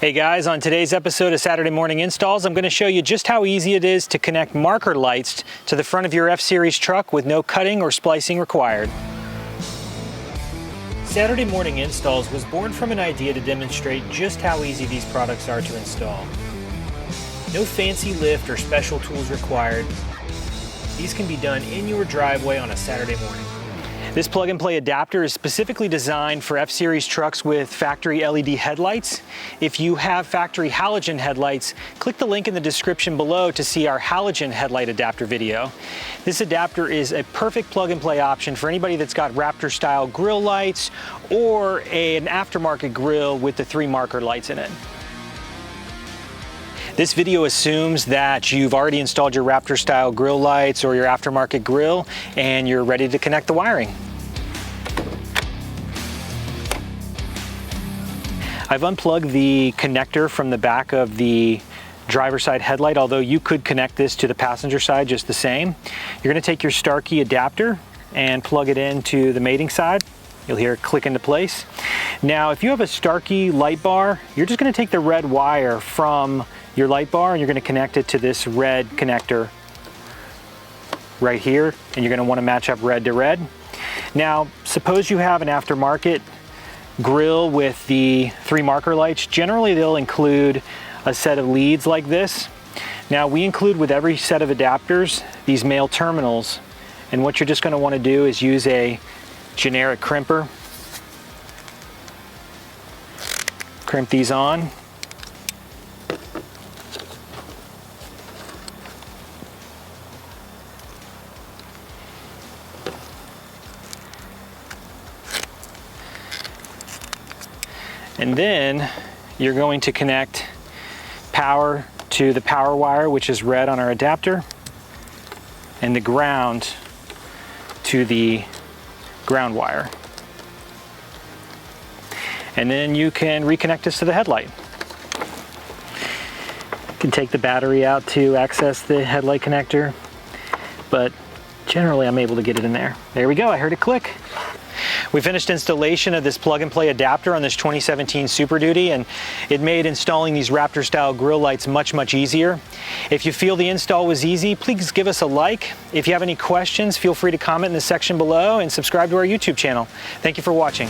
Hey guys, on today's episode of Saturday Morning Installs, I'm going to show you just how easy it is to connect marker lights to the front of your F-Series truck with no cutting or splicing required. Saturday Morning Installs was born from an idea to demonstrate just how easy these products are to install. No fancy lift or special tools required. These can be done in your driveway on a Saturday morning. This plug-and-play adapter is specifically designed for F-Series trucks with factory LED headlights. If you have factory halogen headlights, click the link in the description below to see our halogen headlight adapter video. This adapter is a perfect plug-and-play option for anybody that's got Raptor-style grill lights or an aftermarket grill with the 3 marker lights in it. This video assumes that you've already installed your Raptor-style grill lights or your aftermarket grill and you're ready to connect the wiring. I've unplugged the connector from the back of the driver's side headlight, although you could connect this to the passenger side just the same. You're going to take your Starkey adapter and plug it into the mating side. You'll hear it click into place. Now, if you have a Starkey light bar, you're just going to take the red wire from your light bar and you're going to connect it to this red connector right here, and you're going to want to match up red to red. Now, suppose you have an aftermarket grill with the 3 marker lights. Generally, they'll include a set of leads like this. Now, we include with every set of adapters these male terminals, and what you're just going to want to do is use a generic crimper. Crimp these on. And then you're going to connect power to the power wire, which is red on our adapter, and the ground to the ground wire. And then you can reconnect this to the headlight. You can take the battery out to access the headlight connector, but generally I'm able to get it in there. There we go, I heard it click. We finished installation of this plug-and-play adapter on this 2017 Super Duty, and it made installing these Raptor-style grill lights much easier. If you feel the install was easy, please give us a like. If you have any questions, feel free to comment in the section below and subscribe to our YouTube channel. Thank you for watching.